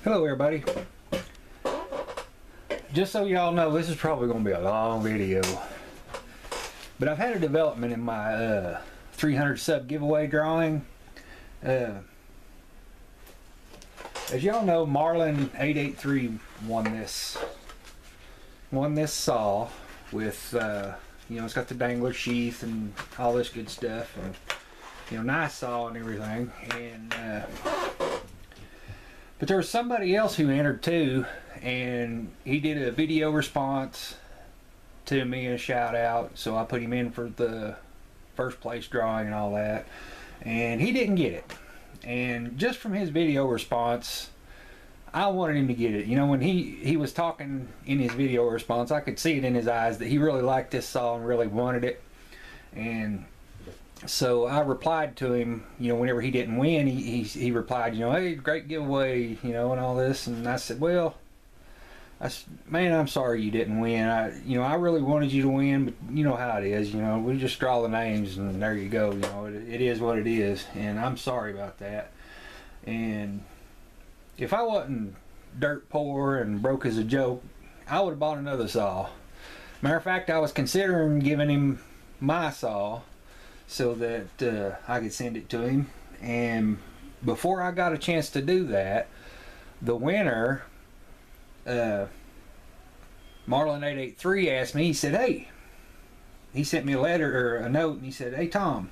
Hello everybody. Just so y'all know, this is probably going to be a long video, but I've had a development in my 300 sub giveaway drawing. As y'all know, Marlin 883 won this saw with you know, it's got the dangler sheath and all this good stuff, and you know, nice saw and everything. And but there was somebody else who entered too, and he did a video response to me, a shout out, so I put him in for the first place drawing and all that, and he didn't get it. And just from his video response, I wanted him to get it. You know, when he was talking in his video response, I could see it in his eyes that he really liked this saw and really wanted it. And so I replied to him, you know, whenever he didn't win, he replied, you know, hey, great giveaway, you know, and all this. And I said, well, man, I'm sorry you didn't win. I really wanted you to win, but you know how it is. You know, we just draw the names and there you go. You know, it is what it is, and I'm sorry about that. And if I wasn't dirt poor and broke as a joke, I would have bought another saw. Matter of fact, I was considering giving him my saw so that I could send it to him. And before I got a chance to do that, the winner, Marlin 883, asked me, he said, hey, he sent me a letter or a note, and he said, hey Tom,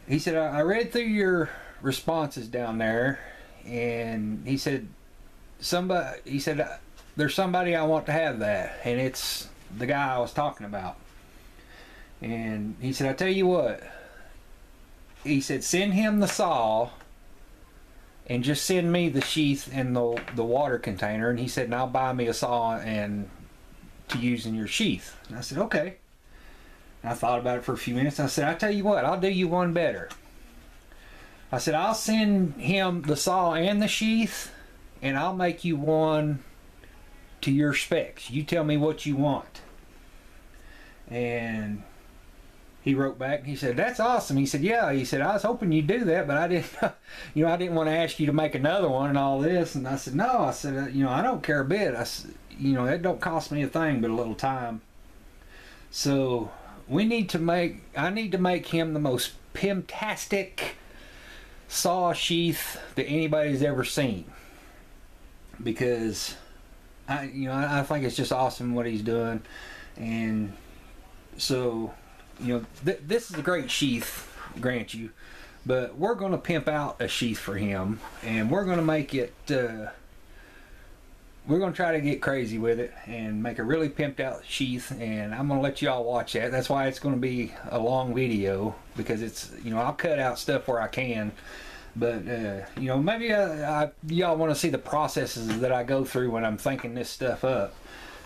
he said, I read through your responses down there, and he said, there's somebody I want to have that, and it's the guy I was talking about. And he said, I tell you what, he said, send him the saw and just send me the sheath and the water container. And he said, and I'll buy me a saw and to use in your sheath. And I said, okay. And I thought about it for a few minutes. I said, I tell you what, I'll do you one better. I said, I'll send him the saw and the sheath, and I'll make you one to your specs. You tell me what you want. And he wrote back and he said, that's awesome. He said, yeah, he said, I was hoping you'd do that, but I didn't, you know, I didn't want to ask you to make another one and all this. And I said, no, I said, you know, I don't care a bit. I said, you know, it don't cost me a thing but a little time. So I need to make him the most pimptastic saw sheath that anybody's ever seen, because I think it's just awesome what he's doing. And so, you know, this is a great sheath, grant you, but we're going to pimp out a sheath for him, and we're going to make it, we're going to try to get crazy with it and make a really pimped out sheath, and I'm going to let y'all watch that. That's why it's going to be a long video, because it's, you know, I'll cut out stuff where I can, but you know, maybe y'all want to see the processes that I go through when I'm thinking this stuff up.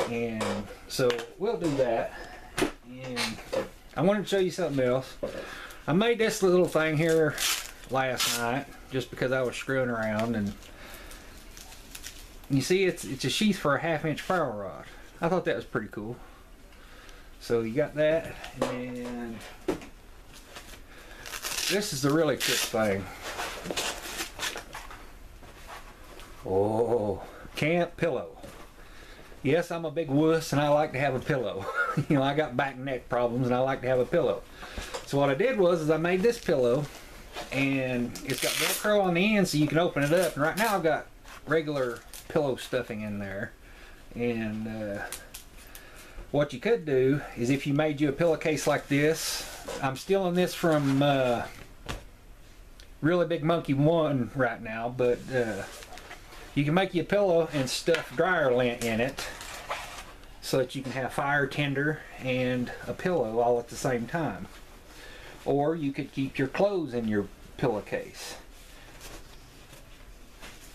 And so we'll do that. And I wanted to show you something else. I made this little thing here last night just because I was screwing around, and you see it's a sheath for a 1/2 inch ferro rod. I thought that was pretty cool. So you got that, and this is the really cool thing. Oh, camp pillow. Yes, I'm a big wuss and I like to have a pillow. You know, I got back and neck problems and I like to have a pillow. So what I did was I made this pillow, and it's got Velcro on the end so you can open it up. And right now I've got regular pillow stuffing in there. And what you could do is, if you made you a pillowcase like this, I'm stealing this from Really Big Monkey 1 right now, but you can make you a pillow and stuff dryer lint in it so that you can have fire tinder and a pillow all at the same time. Or you could keep your clothes in your pillowcase.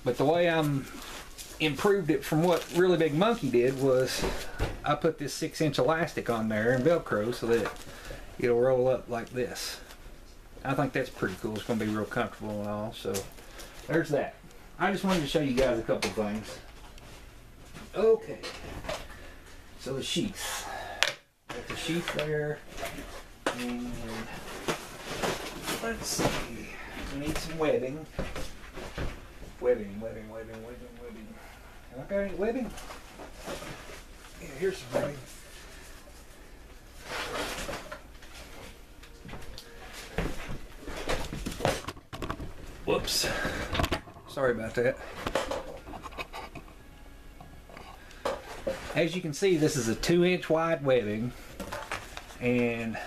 But the way I'm improved it from what Really Big Monkey did was I put this 6-inch elastic on there and Velcro so that it'll roll up like this. I think that's pretty cool. It's going to be real comfortable and all. So there's that. I just wanted to show you guys a couple things. Okay, so the sheath. Got the sheath there, and let's see. We need some webbing. Webbing. Have I got any webbing? Yeah, here's some webbing. Whoops. Sorry about that. As you can see, this is a 2-inch wide webbing, and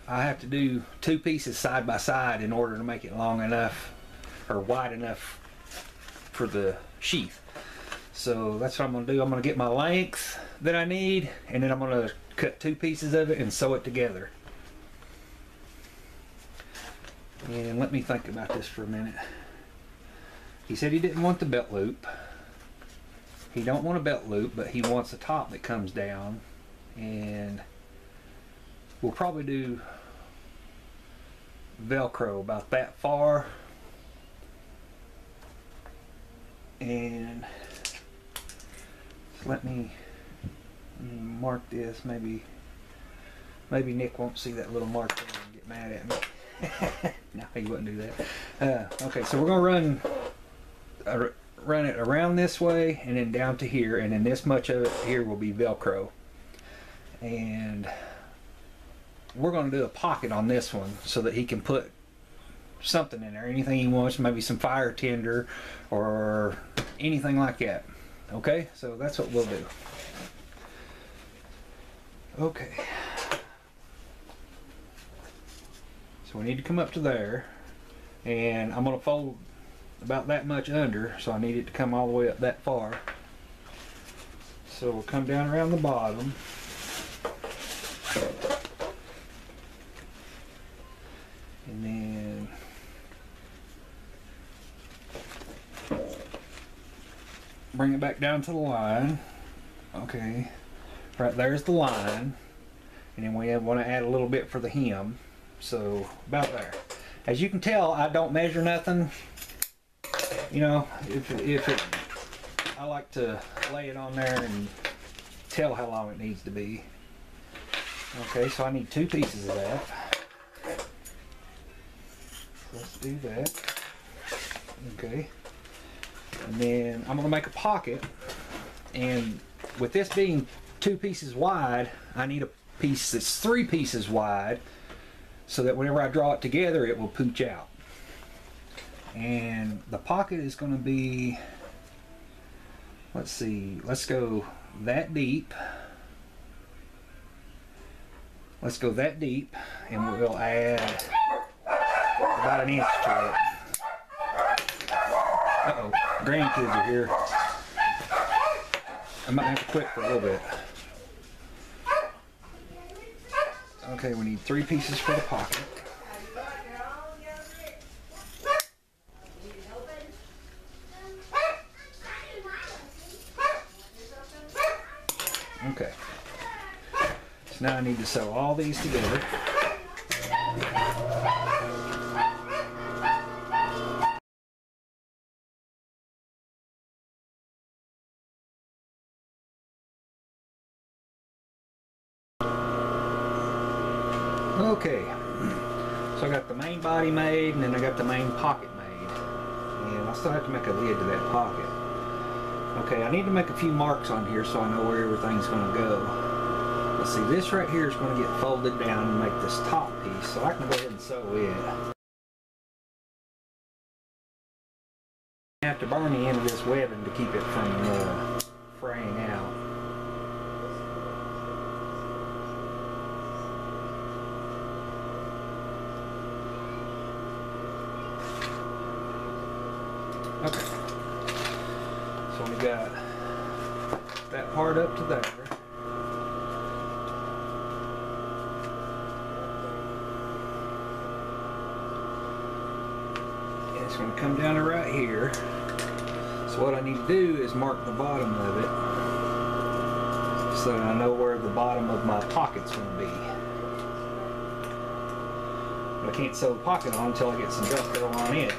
I have to do 2 pieces side by side in order to make it long enough or wide enough for the sheath. So that's what I'm going to do. I'm going to get my length that I need, and then I'm going to cut 2 pieces of it and sew it together. And let me think about this for a minute. He said he didn't want the belt loop. He don't want a belt loop, but he wants a top that comes down. And we'll probably do Velcro about that far. And let me mark this. Maybe Nick won't see that little mark there and get mad at me. No, he wouldn't do that. Okay, so we're going to run it around this way and then down to here, and then this much of it here will be Velcro. And we're going to do a pocket on this one so that he can put something in there, anything he wants, maybe some fire tinder or anything like that. Okay, so that's what we'll do. Okay. So we need to come up to there, and I'm going to fold about that much under, so I need it to come all the way up that far. So we'll come down around the bottom. And then bring it back down to the line. Okay, right there's the line, and then we want to add a little bit for the hem. So about there. As you can tell, I don't measure nothing. You know, I like to lay it on there and tell how long it needs to be. Okay, so I need 2 pieces of that. Let's do that. Okay, and then I'm going to make a pocket, and with this being 2 pieces wide, I need a piece that's 3 pieces wide, so that whenever I draw it together, it will pooch out. And the pocket is going to be, let's see, let's go that deep. Let's go that deep, and we'll add about 1 inch to it. Uh-oh, grandkids are here. I might have to quit for a little bit. Okay, we need 3 pieces for the pocket. Okay. So now I need to sew all these together. Okay, so I got the main body made, and then I got the main pocket made, and I still have to make a lid to that pocket. Okay, I need to make a few marks on here so I know where everything's going to go. Let's see, this right here is going to get folded down and make this top piece, so I can go ahead and sew it. I have to burn the end of this webbing to keep it from fraying out. Okay, so we got that part up to there. And it's going to come down to right here. So what I need to do is mark the bottom of it so that I know where the bottom of my pocket's going to be. But I can't sew the pocket on until I get some Velcro on it.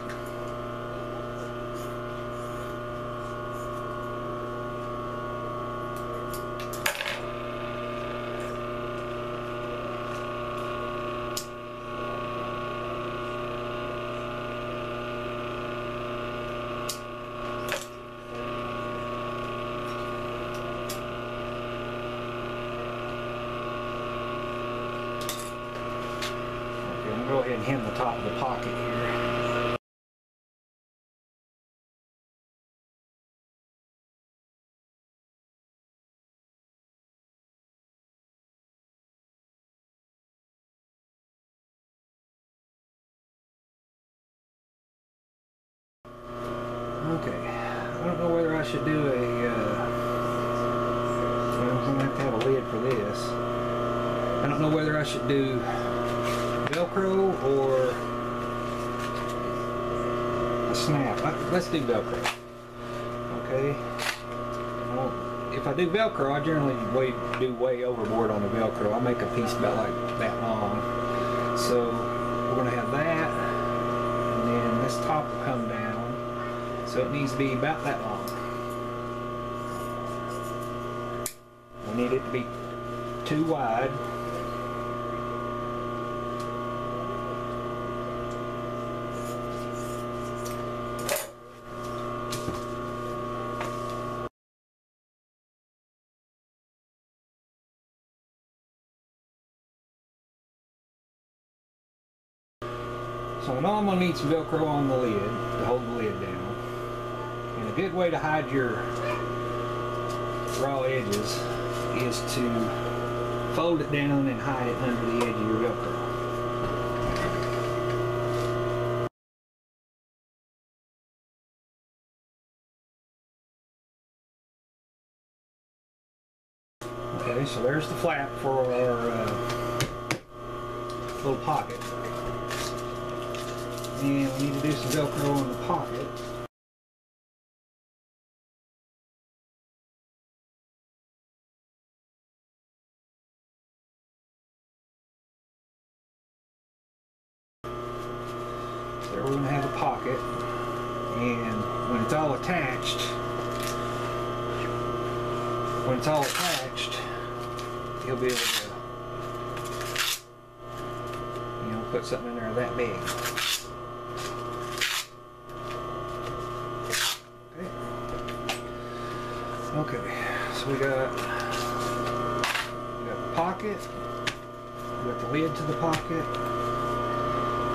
and hem the top of the pocket here. Okay, I don't know whether I should do a, I'm going to have a lid for this. I don't know whether I should do Velcro or a snap. Let's do Velcro. Okay. Well, if I do Velcro, I generally do way overboard on the Velcro. I make a piece about like that long. So we're going to have that, and then this top will come down. So it needs to be about that long. We need it to be too wide. So I know I'm going to need some Velcro on the lid to hold the lid down. And a good way to hide your raw edges is to fold it down and hide it under the edge of your Velcro. Okay, so there's the flap for our little pocket. And we need to do some Velcro on the pocket. There we're going to have a pocket, and when it's all attached, you'll be able to, put something in there that big. Okay, so we got the pocket, we got the lid to the pocket.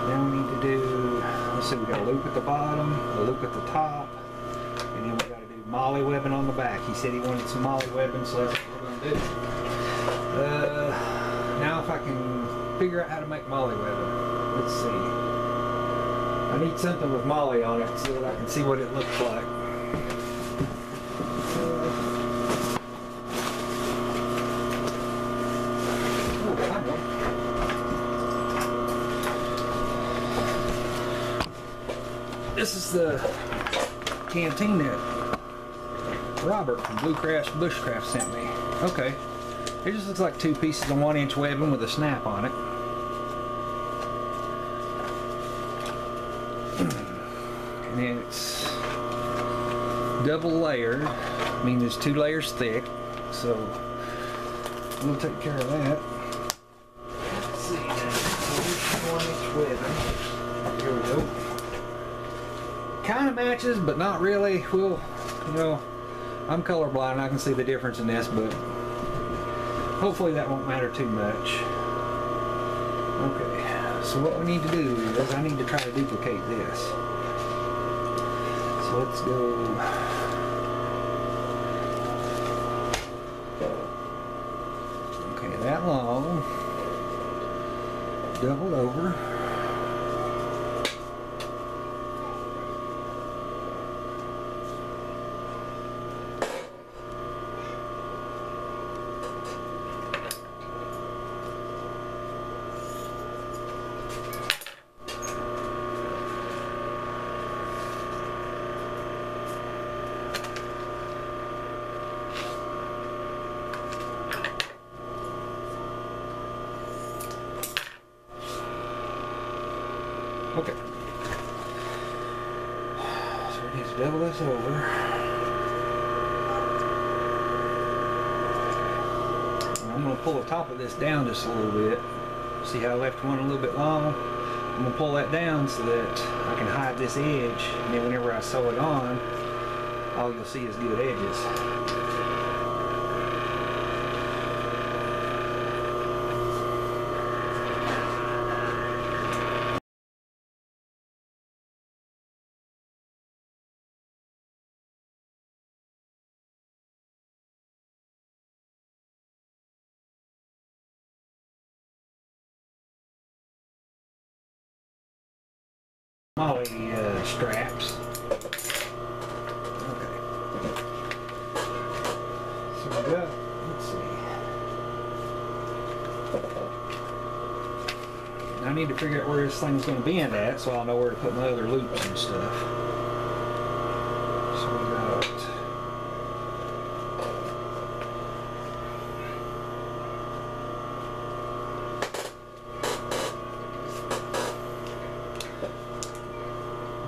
Then we need to do, let's see, we got a loop at the bottom, a loop at the top, and then we got to do molly webbing on the back. He said he wanted some molly webbing, so that's what we're going to do. Now if I can figure out how to make molly webbing, let's see. I need something with molly on it so that I can see what it looks like. This is the canteen that Robert from Blue Craft Bushcraft sent me. Okay, it just looks like two pieces of 1-inch webbing with a snap on it. And then it's double layered, I mean it's 2 layers thick, so we'll take care of that. Let's see, so 1-inch webbing. Here we go. Kind of matches, but not really. We'll, I'm colorblind. I can see the difference in this, but hopefully that won't matter too much. Okay, so what we need to do is I need to try to duplicate this. So let's go. Okay, that long, doubled over. Okay. So we need to double this over. And I'm going to pull the top of this down just a little bit. See how I left one a little bit long? I'm going to pull that down so that I can hide this edge. And then whenever I sew it on, all you'll see is good edges. Molly straps. Okay. So we got, let's see. I need to figure out where this thing's going to bend at so I'll know where to put my other loops and stuff. So we got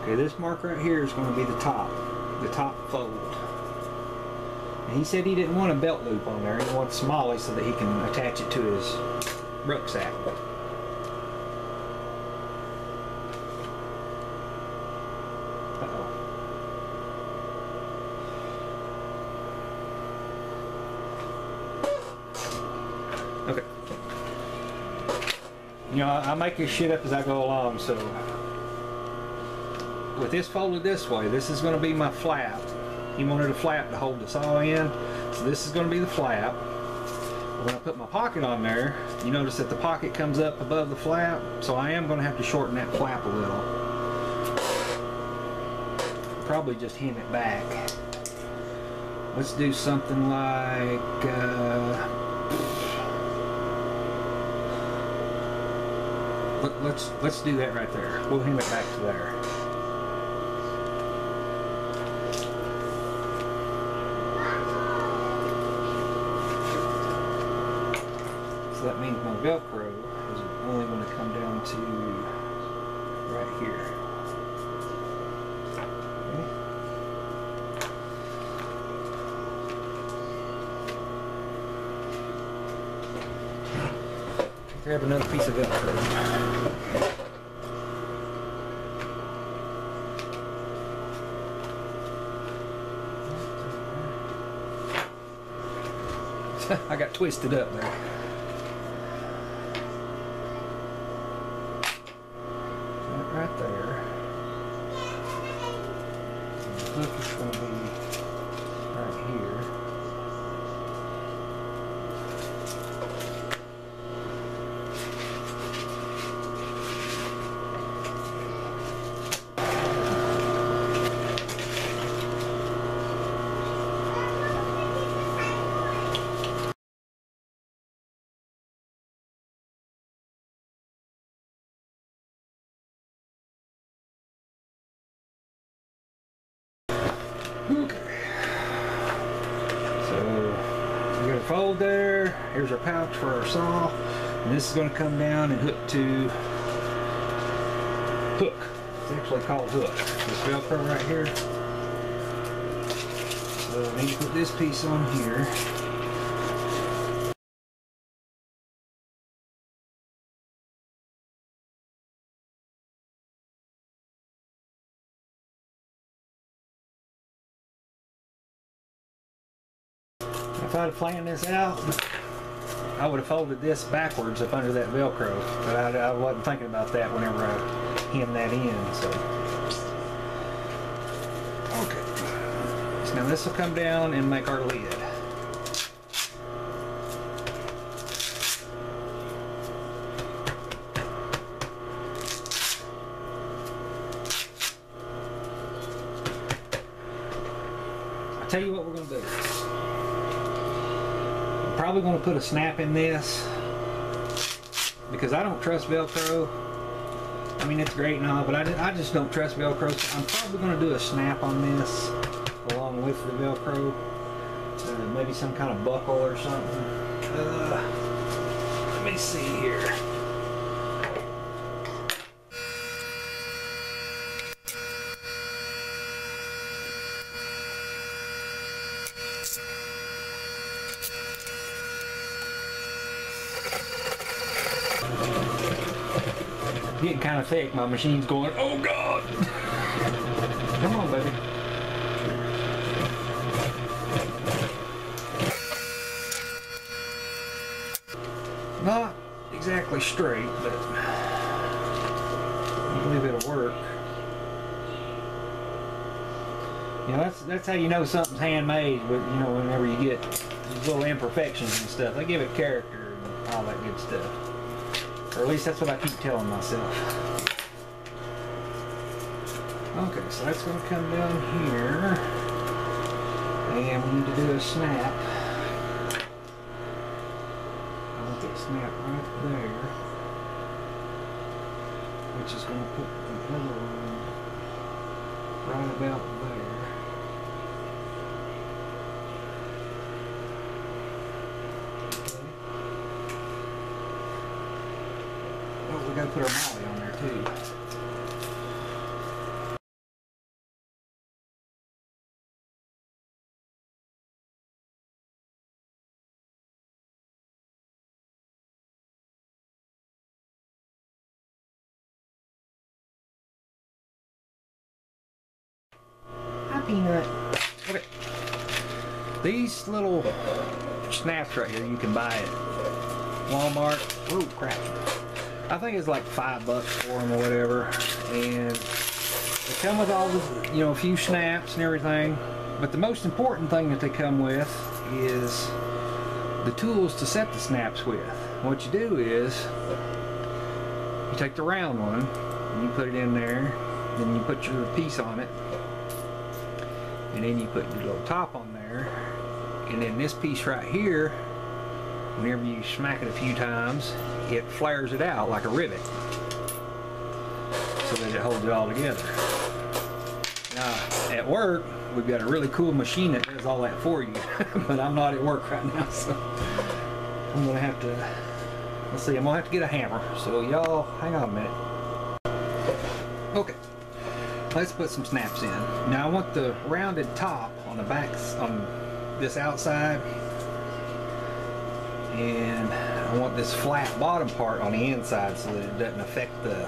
okay, this mark right here is going to be the top fold. And he said he didn't want a belt loop on there. He wants some molly so that he can attach it to his rucksack. Okay. You know, I make this shit up as I go along, so with this folded this way, this is going to be my flap. He wanted a flap to hold the saw in, so this is going to be the flap. When I put my pocket on there, you notice that the pocket comes up above the flap, so I am going to have to shorten that flap a little. Probably just hem it back. Let's do something like let's do that right there. We'll hem it back to there. So that means my Velcro is only going to come down to right here. Okay. Grab another piece of Velcro. I got twisted up there. That right there. And the hook is going to be right here. Okay. So we got a fold there. Here's our pouch for our saw, and this is going to come down and hook to hook. It's actually called hook. This Velcro right here. So I need to put this piece on here. If I'd have planned this out, I would have folded this backwards up under that Velcro, but I wasn't thinking about that whenever I hemmed that in. So, okay. So now this will come down and make our lid. I'll tell you what we're going to do. Probably going to put a snap in this because I don't trust Velcro. I mean, it's great and all, but I just don't trust Velcro. So I'm probably going to do a snap on this along with the Velcro. Maybe some kind of buckle or something. Let me see here. Getting kind of thick. My machine's going, oh God! Come on, baby. Not exactly straight, but I believe it'll work. You know, that's how you know something's handmade. But you know, whenever you get these little imperfections and stuff, they give it character and all that good stuff. Or at least that's what I keep telling myself. Okay, so that's going to come down here, and we need to do a snap. I want that snap right there, which is going to put the other one right about there. Okay. Oh, we got to put our Molly on there too. Peanut. Okay. These little snaps right here you can buy at Walmart. Oh crap. I think it's like $5 for them or whatever. And they come with all the, you know, a few snaps and everything. But the most important thing that they come with is the tools to set the snaps with. What you do is you take the round one and you put it in there. Then you put your piece on it. And then you put your little top on there, and then this piece right here, whenever you smack it a few times, it flares it out like a rivet so that it holds it all together. Now at work we've got a really cool machine that does all that for you but I'm not at work right now, so I'm gonna have to, let's see, I'm gonna have to get a hammer, so y'all hang on a minute. Okay. Let's put some snaps in. Now I want the rounded top on the backs on this outside, and I want this flat bottom part on the inside so that it doesn't affect the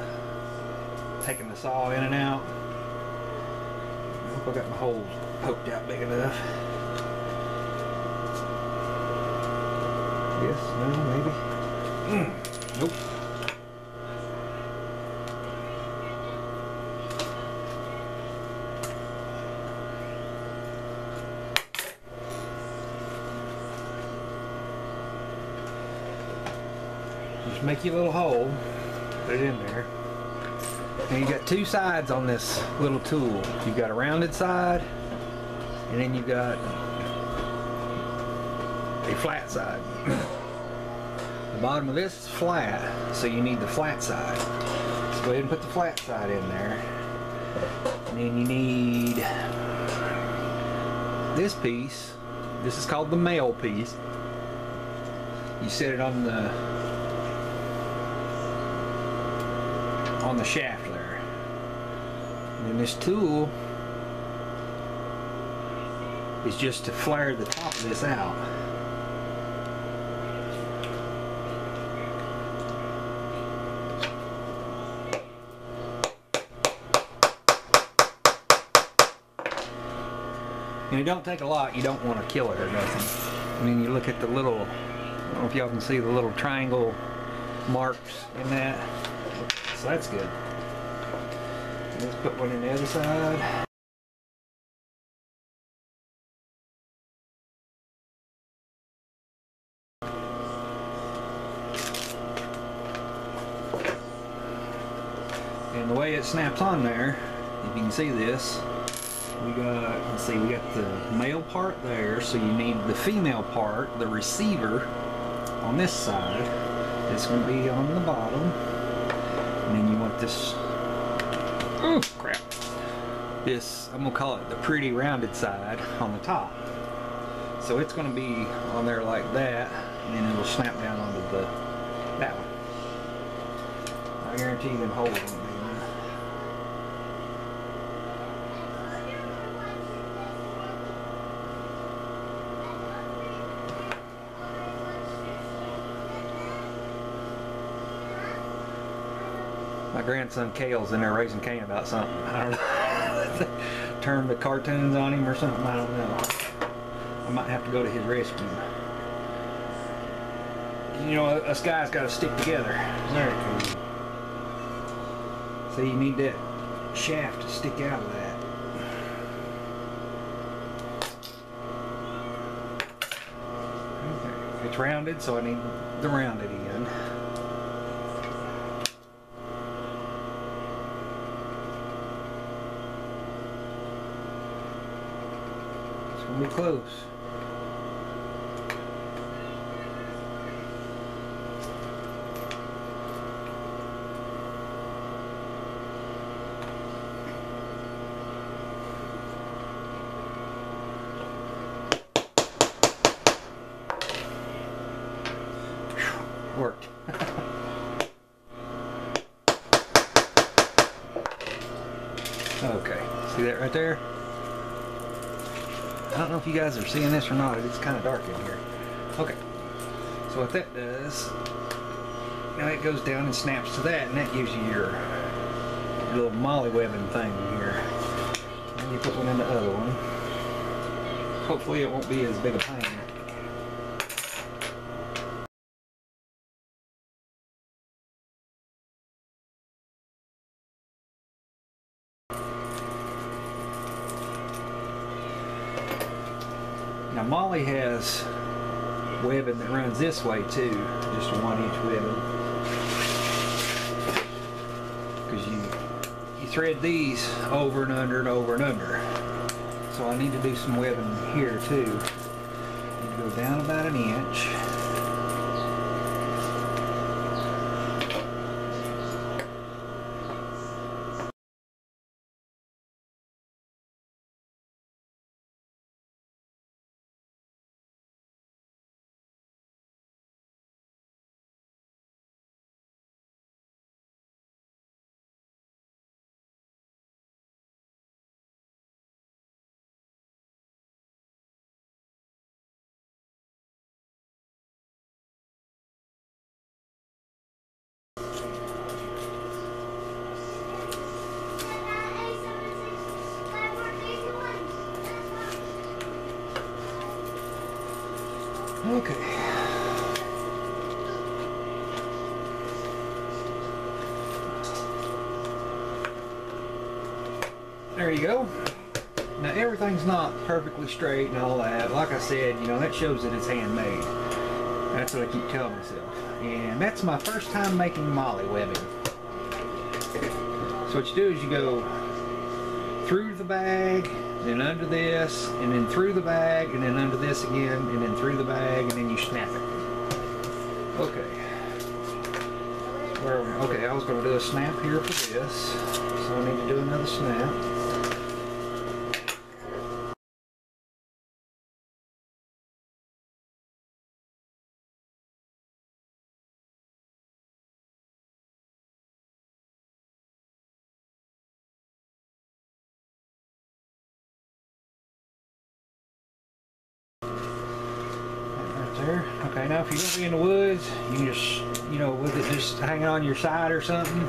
taking the saw in and out. I hope I got my holes poked out big enough. Yes, no, maybe. Nope. Just make your little hole, put it in there. And you got two sides on this little tool. You've got a rounded side, and then you've got a flat side. The bottom of this is flat, so you need the flat side. So go ahead and put the flat side in there. And then you need this piece. This is called the male piece. You set it on the shaft there. And then this tool is just to flare the top of this out. And it don't take a lot. You don't want to kill it or nothing. I mean, you look at the little, I don't know if y'all can see the little triangle marks in that. So that's good. Let's put one in the other side. And the way it snaps on there, if you can see this, we got, let's see, we got the male part there, so you need the female part, the receiver, on this side. It's going to be on the bottom. And then you want this, oh crap, this, I'm going to call it the pretty rounded side on the top. So it's going to be on there like that, and then it'll snap down onto that one. I guarantee them holes won't be in. My grandson Kale's in there raising Cain about something. I don't know. Turn the cartoons on him or something. I don't know. I might have to go to his rescue. You know, us guys got to stick together. There it comes. So you need that shaft to stick out of that. Okay. It's rounded, so I need the rounded end. gonna be close. Worked. Okay, see that right there? I don't know if you guys are seeing this or not. It's kind of dark in here. Okay, so what that does, now it goes down and snaps to that, and that gives you your little molly webbing thing here. And you put one in the other one. Hopefully it won't be as big a pain. Now Molly has webbing that runs this way too, just a 1-inch webbing. Because you thread these over and under and over and under. So I need to do some webbing here too. You go down about 1 inch. Okay. There you go. Now everything's not perfectly straight and all that. Like I said, you know, that shows that it's handmade. That's what I keep telling myself. And that's my first time making molly webbing. So what you do is you go through the bag, then under this, and then through the bag, and then under this again, and then through the bag, and then you snap it. Okay. Where are we? Okay, I was going to do a snap here for this, so I need to do another snap. There. Okay, now if you're going to be in the woods, you can just, you know, with it just hanging on your side or something,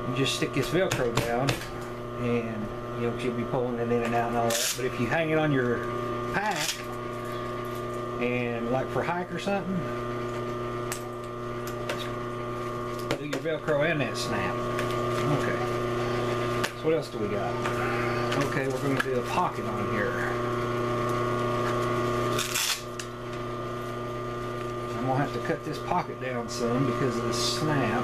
you just stick this Velcro down and, you know, you'll be pulling it in and out and all that. But if you hang it on your pack and like for a hike or something, do your Velcro and that snap. Okay. So what else do we got? Okay, we're going to do a pocket on here. I'm going to have to cut this pocket down some because of the snap.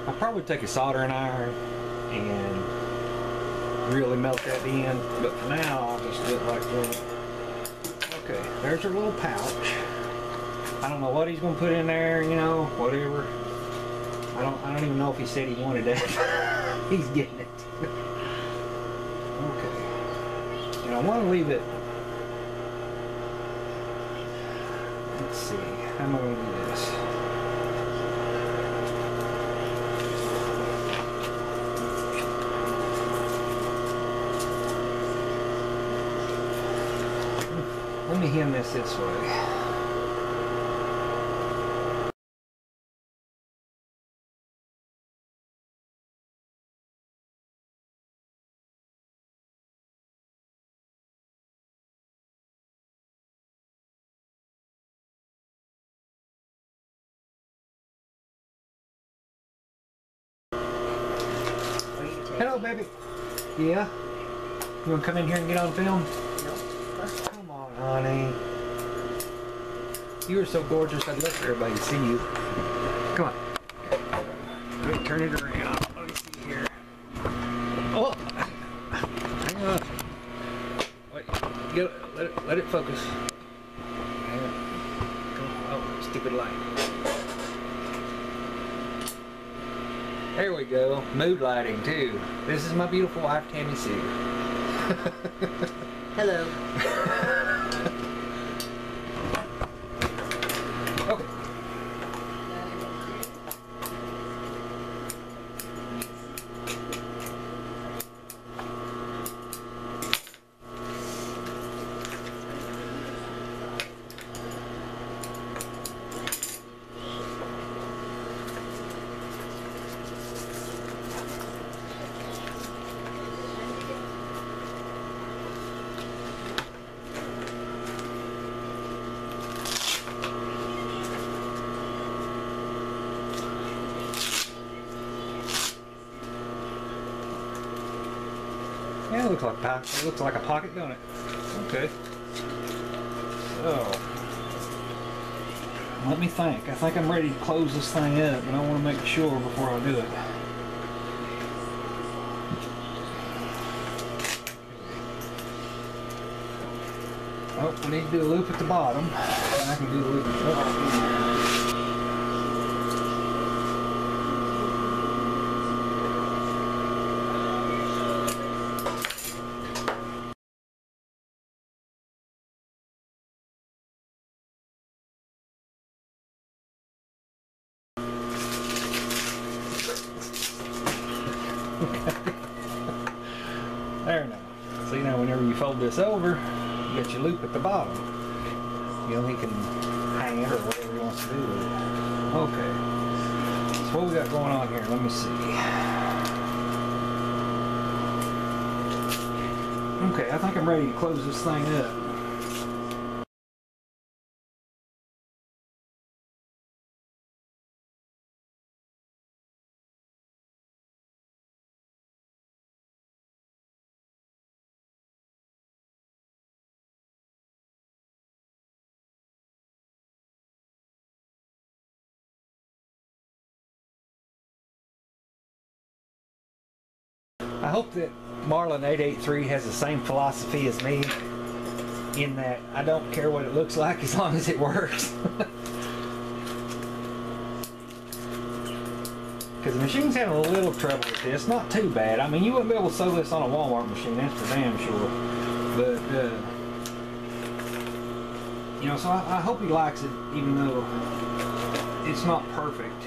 I'll probably take a soldering iron and really melt that in, but for now I'll just do it like that. Okay, there's our little pouch. I don't know what he's gonna put in there, you know, whatever. I don't even know if he said he wanted that. He's getting it. Okay. And I want to leave it. Let's see. How am I gonna do this? Let me hem this way. Hello, baby. Yeah? You want to come in here and get on film? Come on, honey. You are so gorgeous, I'd love for everybody to see you. Come on. Let me turn it around. Let me see here. Oh! Hang on. Wait. Let it focus. Hang on. Oh, stupid light. There we go. Mood lighting, too. This is my beautiful wife, Tammy Sue. Hello. Okay. Yeah, it looks like a pocket, don't it? Okay. So, let me think. I think I'm ready to close this thing up, but I want to make sure before I do it. Oh, I need to do a loop at the bottom. And I can do the loop at the top. There now. See, now whenever you fold this over, you get your loop at the bottom. You know, he can hang it or whatever he wants to do with it. Okay. So what we got going on here? Let me see. Okay, I think I'm ready to close this thing up. I hope that Marlin 883 has the same philosophy as me in that I don't care what it looks like as long as it works. Because the machine's having a little trouble with this. Not too bad. I mean, you wouldn't be able to sew this on a Walmart machine, that's for damn sure. But, you know, so I hope he likes it, even though it's not perfect.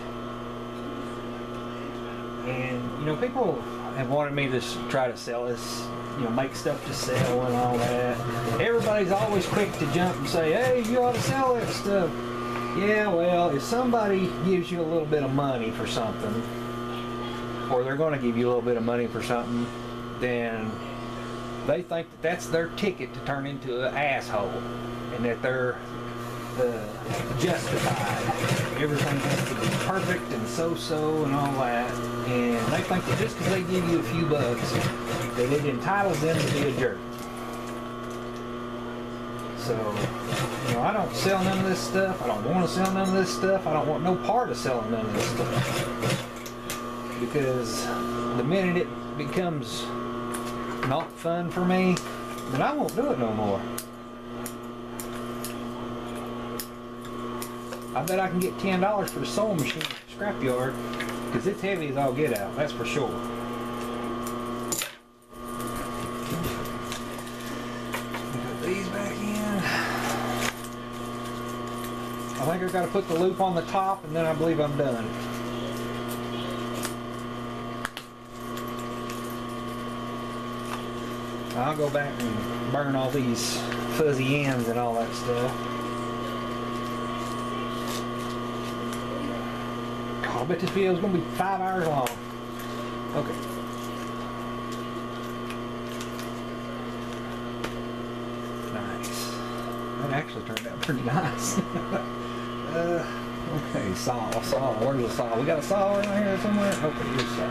And, you know, people have wanted me to try to sell this, you know, make stuff to sell and all that. Everybody's always quick to jump and say, hey, you ought to sell that stuff. Yeah, well, if somebody gives you a little bit of money for something, or they're going to give you a little bit of money for something, then they think that that's their ticket to turn into an asshole, and that they're justified. Everything has to be perfect and so-so and all that, and they think that just because they give you a few bucks, that it entitles them to be a jerk. So, you know, I don't sell none of this stuff. I don't want to sell none of this stuff. I don't want no part of selling none of this stuff. Because the minute it becomes not fun for me, then I won't do it no more. I bet I can get $10 for the sewing machine at the scrapyard, because it's heavy as all get out, that's for sure. Put these back in. I think I've got to put the loop on the top, and then I believe I'm done. I'll go back and burn all these fuzzy ends and all that stuff. I bet this video is going to be 5 hours long. Okay. Nice. That actually turned out pretty nice. Okay, saw. Where's the saw? We got a saw in here somewhere? Okay, here's a saw.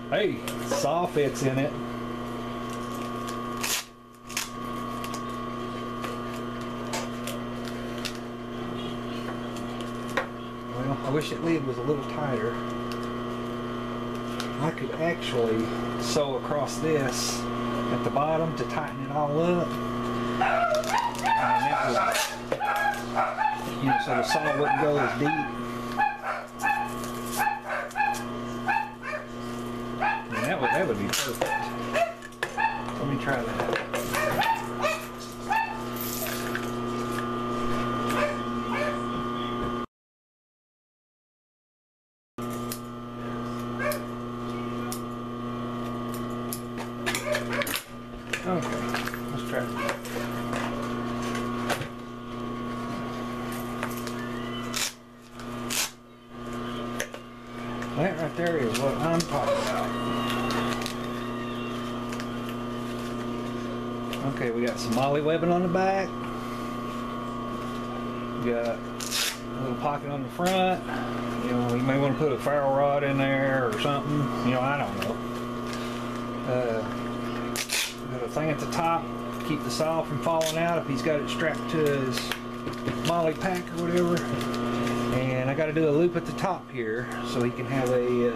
Hey, saw fits in it. Well, I wish that lid was a little tighter. I could actually sew across this at the bottom to tighten it all up. And that would, you know, so the saw wouldn't go as deep. And that would be perfect. Let me try that. Okay, let's try that. That right there is what I'm talking about. Okay, we got some molly webbing on the back. We got a little pocket on the front. You know, you may want to put a ferrule rod in there or something. You know, I don't know. Got a thing at the top to keep the saw from falling out if he's got it strapped to his molly pack or whatever. And I got to do a loop at the top here so he can have a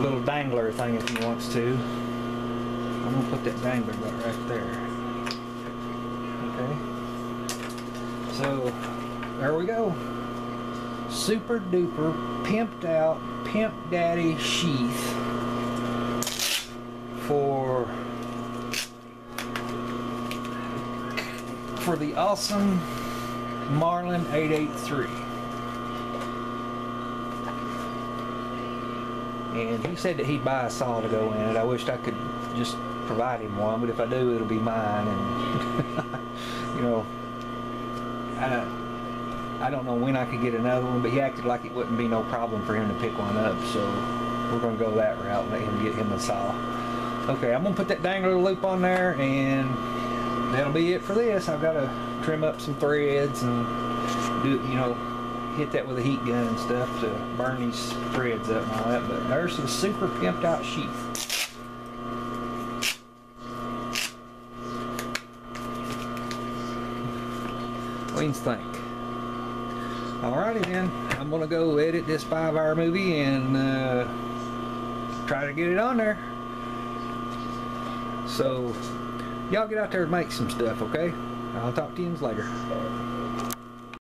little dangler thing if he wants to. I'm going to put that dangler right there. Okay. So, there we go. Super duper pimped out Pimp Daddy sheath for the awesome Marlin 883. And he said that he'd buy a saw to go in it. I wished I could just provide him one, but if I do, it'll be mine. And you know, I don't know when I could get another one, but he acted like it wouldn't be no problem for him to pick one up, so we're going to go that route and let him get him a saw. Okay, I'm going to put that dangler loop on there, and that'll be it for this. I've got to trim up some threads and do, you know, hit that with a heat gun and stuff to burn these threads up and all that. But there's the super pimped out sheath. What do you think? Alrighty then, I'm gonna go edit this 5-hour movie and try to get it on there. So y'all get out there and make some stuff, okay? I'll talk to you later.